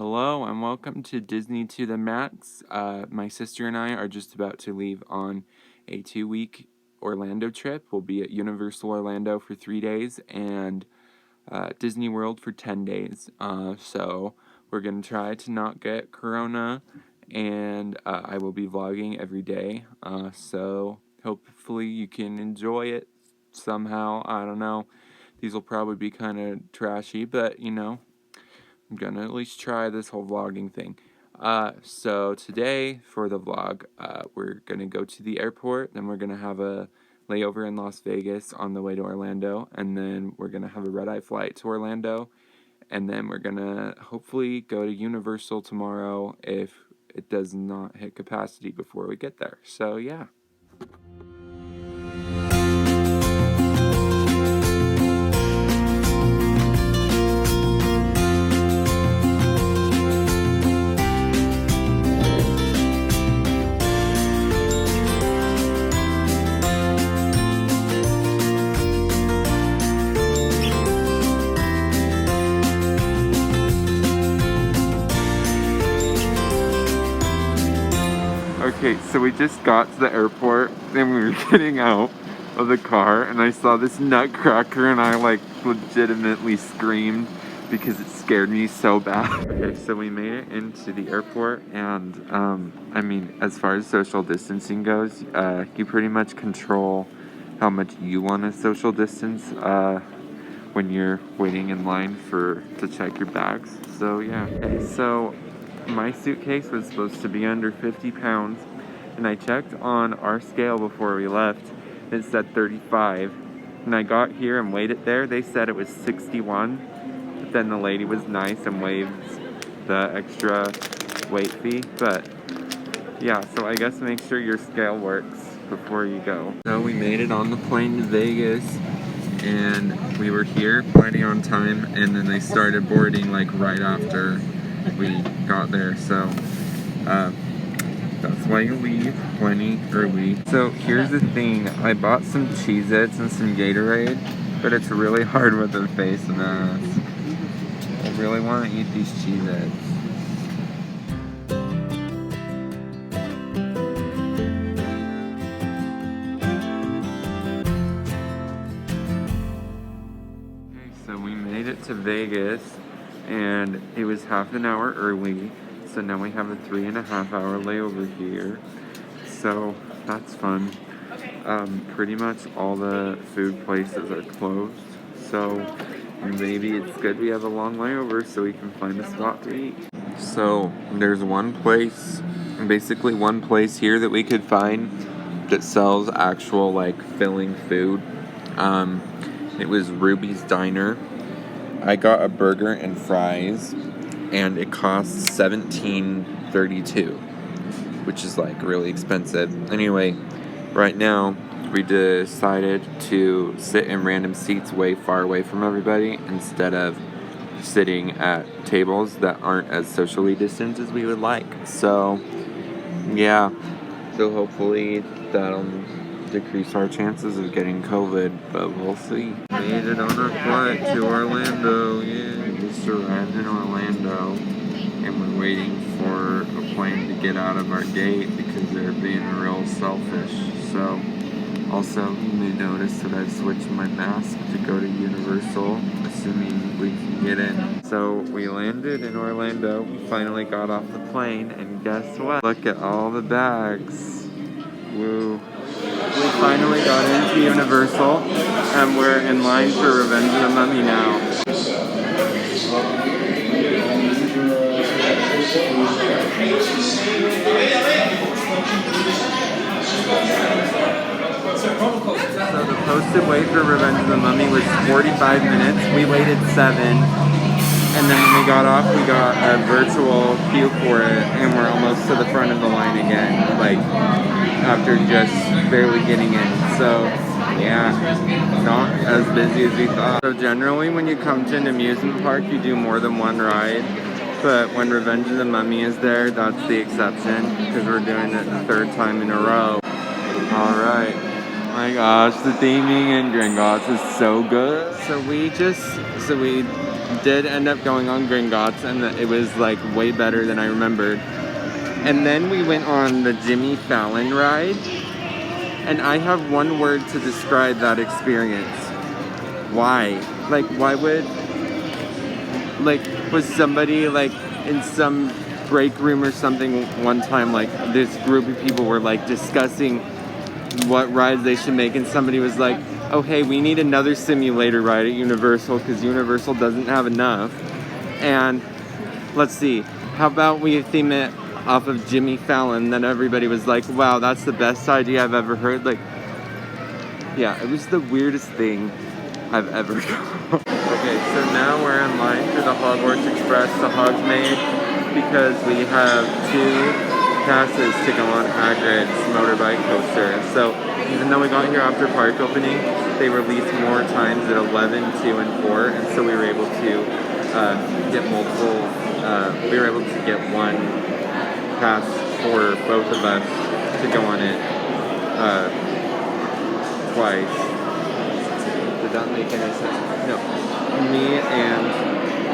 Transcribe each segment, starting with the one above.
Hello and welcome to Disney to the Mats. My sister and I are just about to leave on a 2-week Orlando trip. We'll be at Universal Orlando for 3 days and Disney World for 10 days. So we're going to try to not get corona, and I will be vlogging every day. So hopefully you can enjoy it somehow. I don't know. These will probably be kind of trashy, but you know, I'm gonna at least try this whole vlogging thing. So today for the vlog, we're gonna go to the airport, then we're gonna have a layover in Las Vegas on the way to Orlando, and then we're gonna have a red-eye flight to Orlando, and then we're gonna hopefully go to Universal tomorrow if it does not hit capacity before we get there. So yeah. Okay, so we just got to the airport and we were getting out of the car and I saw this nutcracker and I like legitimately screamed because it scared me so bad. Okay, so we made it into the airport and I mean, as far as social distancing goes, you pretty much control how much you want to social distance when you're waiting in line to check your bags. So yeah. Okay, so my suitcase was supposed to be under 50 pounds, and I checked on our scale before we left. It said 35. When I got here and weighed it there, they said it was 61. But then the lady was nice and waived the extra weight fee. But yeah, so I guess make sure your scale works before you go. So we made it on the plane to Vegas, and we were here plenty on time, and then they started boarding like right after we got there, so that's why you leave plenty early. So here's the thing, I bought some Cheez-Its and some Gatorade, but it's really hard with a face mask. I really want to eat these Cheez-Its. Okay, so we made it to Vegas, and it was half an hour early, so now we have a 3.5-hour layover here, so that's fun. Pretty much all the food places are closed, so maybe it's good we have a long layover so we can find a spot to eat. So there's one place here that we could find that sells actual like filling food. It was Ruby's Diner. I got a burger and fries, and it costs $17.32, which is like really expensive. Anyway, right now we decided to sit in random seats way far away from everybody instead of sitting at tables that aren't as socially distant as we would like. So yeah, so hopefully that'll decrease our chances of getting COVID, but we'll see. Made it on our flight to Orlando. Yeah, we just arrived in Orlando, and we're waiting for a plane to get out of our gate because they're being real selfish. So, also, you may notice that I've switched my mask to go to Universal, assuming we can get in. So, we landed in Orlando, finally got off the plane, and guess what? Look at all the bags. Woo. We finally got into Universal, and we're in line for Revenge of the Mummy now. So the posted wait for Revenge of the Mummy was 45 minutes. We waited 7, and then when we got off, we got a virtual queue for it, and we're almost to the front of the line again, like after just barely getting in. So yeah, not as busy as we thought. So generally when you come to an amusement park, you do more than one ride, but when Revenge of the Mummy is there, that's the exception, because we're doing it the 3rd time in a row. Alright, my gosh, the theming in Gringotts is so good. So we did end up going on Gringotts, and it was like way better than I remembered. And then we went on the Jimmy Fallon ride, and I have one word to describe that experience. Why? Like, why would, like, was somebody like in some break room or something one time, like this group of people were like discussing what rides they should make, and somebody was like, oh hey, we need another simulator ride at Universal because Universal doesn't have enough. And let's see, how about we theme it off of Jimmy Fallon? Then everybody was like, wow, that's the best idea I've ever heard. Like, yeah, it was the weirdest thing I've ever done. Okay, so now we're in line for the Hogwarts Express, the Hogsmeade, because we have 2 passes to go on Hagrid's motorbike coaster. So even though we got here after park opening, they released more times at 11, 2, and 4, and so we were able to get multiple, we were able to get 1 pass for both of us to go on it twice. Did that make any sense? No. Me and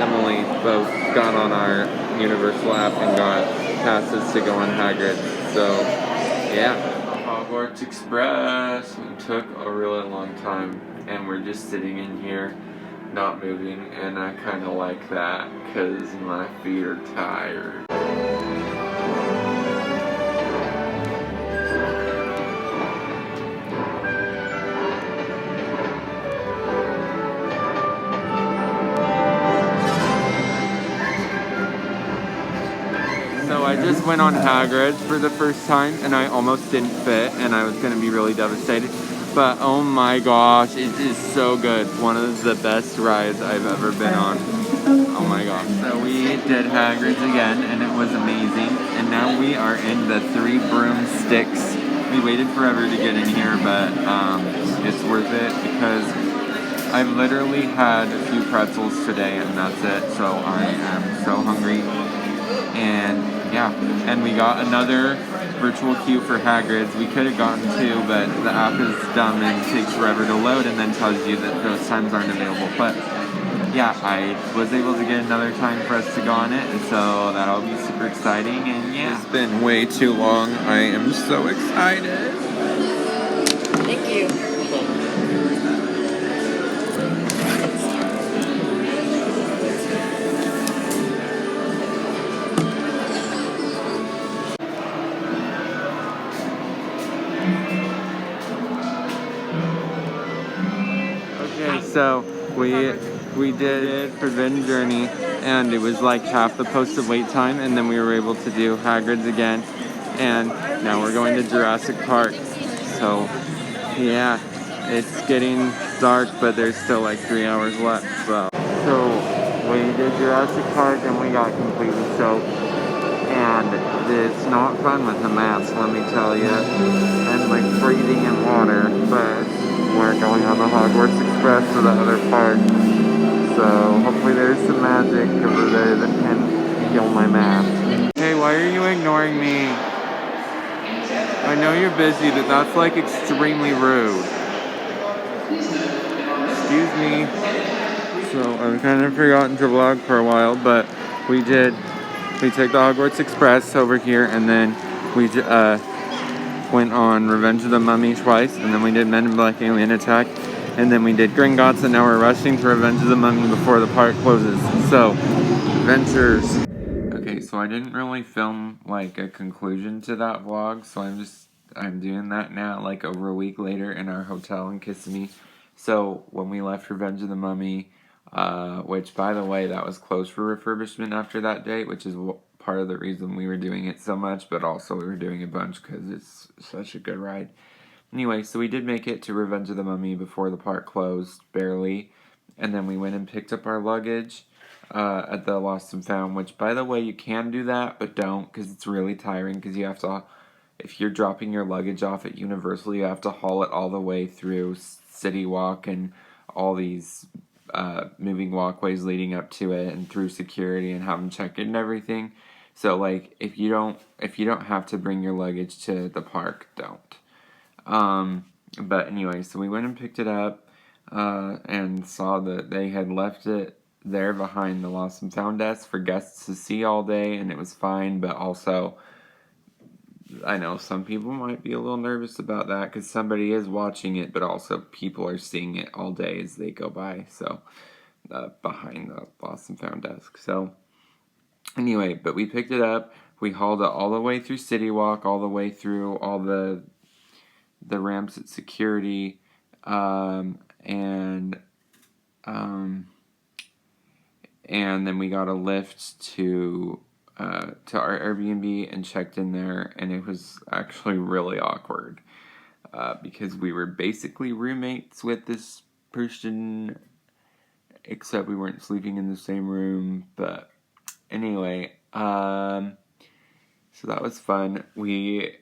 Emily both got on our Universal app and got passes to go on Hagrid. So, yeah. Hogwarts Express. It took a really long time, and we're just sitting in here, not moving, and I kind of like that because my feet are tired. I just went on Hagrid's for the first time, and I almost didn't fit, and I was going to be really devastated. But oh my gosh, it is so good. One of the best rides I've ever been on. Oh my gosh. So we did Hagrid's again, and it was amazing. And now we are in the 3 Broomsticks. We waited forever to get in here, but it's worth it because I've literally had a few pretzels today, and that's it. So I am so hungry. And yeah, and we got another virtual queue for Hagrid's. We could have gotten 2, but the app is dumb and takes forever to load and then tells you that those times aren't available. But yeah, I was able to get another time for us to go on it, and so that'll be super exciting. And yeah, it's been way too long. I am so excited. Thank you. So we did Forbidden Journey, and it was like half the posted wait time, and then we were able to do Hagrid's again, and now we're going to Jurassic Park. So yeah, it's getting dark, but there's still like 3 hours left. So we did Jurassic Park, and we got completely soaked, and it's not fun with a mask, let me tell you, and like breathing in water, but we're going on the Hogwarts Express to the other park, so hopefully there's some magic over there that can heal my mask. Hey, why are you ignoring me? I know you're busy, but that's like extremely rude. Excuse me. So I've kind of forgotten to vlog for a while, but we took the Hogwarts Express over here, and then we went on Revenge of the Mummy twice, and then we did Men in Black Alien Attack, and then we did Gringotts, and now we're rushing to Revenge of the Mummy before the park closes. So, adventures. Okay, so I didn't really film like a conclusion to that vlog, so I'm doing that now, like over a week later in our hotel in Kissimmee. So when we left Revenge of the Mummy, which by the way, that was closed for refurbishment after that date, which is part of the reason we were doing it so much, but also we were doing a bunch because it's such a good ride. Anyway, so we did make it to Revenge of the Mummy before the park closed, barely, and then we went and picked up our luggage at the Lost and Found, which, by the way, you can do that, but don't, because it's really tiring, because you have to, if you're dropping your luggage off at Universal, you have to haul it all the way through City Walk and all these moving walkways leading up to it, and through security, and have them check it and everything. So, like, if you don't have to bring your luggage to the park, don't. But anyway, so we went and picked it up, and saw that they had left it there behind the Lost and Found desk for guests to see all day, and it was fine, but also I know some people might be a little nervous about that because somebody is watching it, but also people are seeing it all day as they go by. So, behind the Lost and Found desk. So, anyway, but we picked it up. We hauled it all the way through City Walk, all the way through all the ramps at security, and then we got a lift to our Airbnb and checked in there, and it was actually really awkward because we were basically roommates with this person, except we weren't sleeping in the same room. But anyway, so that was fun. We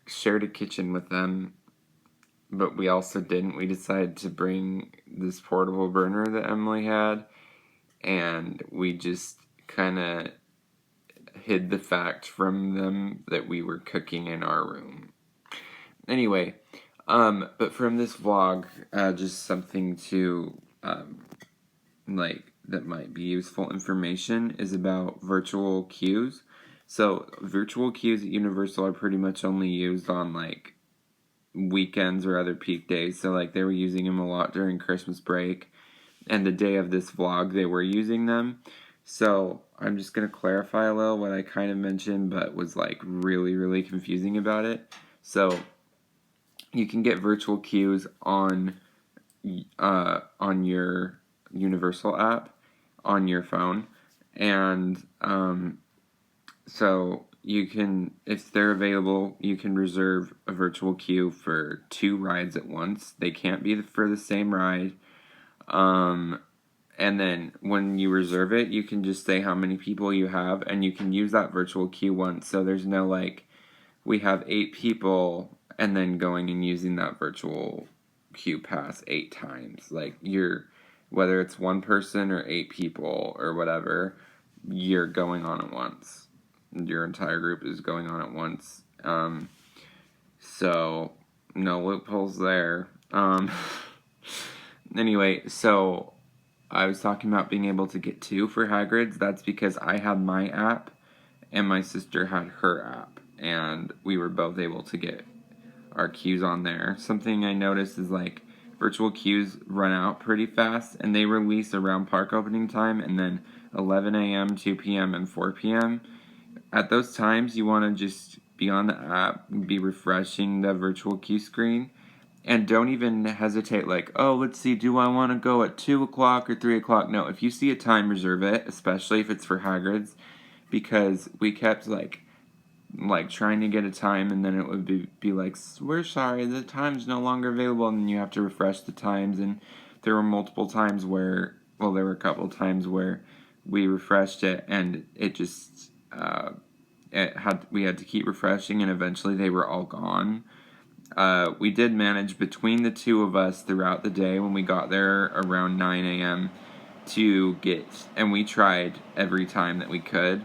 shared a kitchen with them, but we also didn't. We decided to bring this portable burner that Emily had, and we just kind of hid the fact from them that we were cooking in our room. Anyway, but from this vlog, just something to, that might be useful information is about virtual queues. So, virtual queues at Universal are pretty much only used on, weekends or other peak days. So, they were using them a lot during Christmas break. And the day of this vlog, they were using them. So, I'm just going to clarify a little what I kind of mentioned, but was, really, really confusing about it. So, you can get virtual queues on your Universal app on your phone. And, so you can, if they're available, you can reserve a virtual queue for 2 rides at once. They can't be for the same ride. And then when you reserve it, you can just say how many people you have, and you can use that virtual queue once. So there's no we have 8 people, and then going and using that virtual queue pass 8 times. Whether it's 1 person or 8 people or whatever, you're going on at once. Your entire group is going on at once. So no loopholes there. Anyway, so I was talking about being able to get 2 for Hagrid's. That's because I had my app and my sister had her app, and we were both able to get our queues on there. Something I noticed is virtual queues run out pretty fast, and they release around park opening time, and then 11 a.m., 2 p.m., and 4 p.m. At those times, you want to just be on the app, be refreshing the virtual queue screen, and don't even hesitate let's see, do I want to go at 2 o'clock or 3 o'clock? No, if you see a time, reserve it, especially if it's for Hagrid's, because we kept trying to get a time, and then it would be we're sorry, the time's no longer available, and then you have to refresh the times. And there were multiple times where, there were a couple times where we refreshed it, and it just we had to keep refreshing, and eventually they were all gone. We did manage between the 2 of us throughout the day when we got there around 9 a.m. to get, and we tried every time that we could,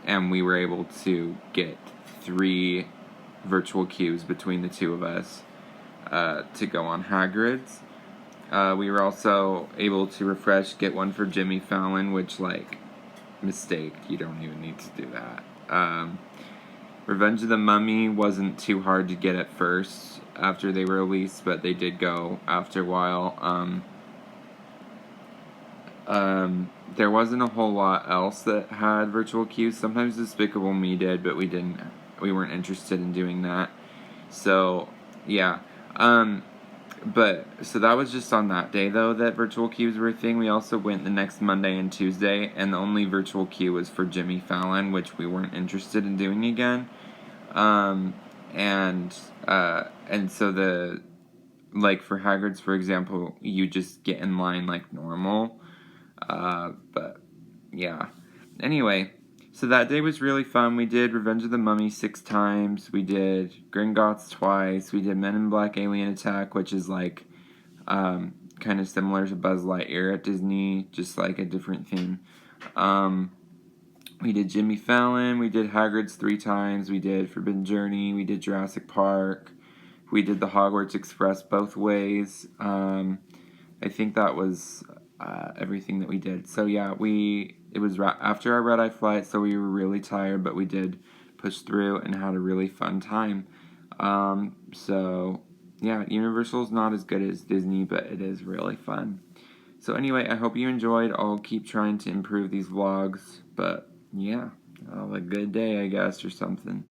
and we were able to get 3 virtual queues between the 2 of us to go on Hagrid's. We were also able to refresh, get one for Jimmy Fallon, which, mistake, you don't even need to do that. Revenge of the Mummy wasn't too hard to get at first after they were released, but they did go after a while. There wasn't a whole lot else that had virtual queues. Sometimes Despicable Me did, but we weren't interested in doing that. So, yeah. So that was just on that day, though, that virtual queues were a thing. We also went the next Monday and Tuesday, and the only virtual queue was for Jimmy Fallon, which we weren't interested in doing again. And so for Hagrid's, for example, you just get in line like normal. But, yeah. Anyway, so that day was really fun. We did Revenge of the Mummy 6 times. We did Gringotts twice. We did Men in Black Alien Attack, which is kind of similar to Buzz Lightyear at Disney, just a different theme. We did Jimmy Fallon. We did Hagrid's 3 times. We did Forbidden Journey. We did Jurassic Park. We did the Hogwarts Express both ways. I think that was everything that we did. So yeah, it was after our red-eye flight, so we were really tired, but we did push through and had a really fun time. So yeah, Universal's not as good as Disney, but it is really fun. So anyway, I hope you enjoyed. I'll keep trying to improve these vlogs, but yeah, have a good day, I guess, or something.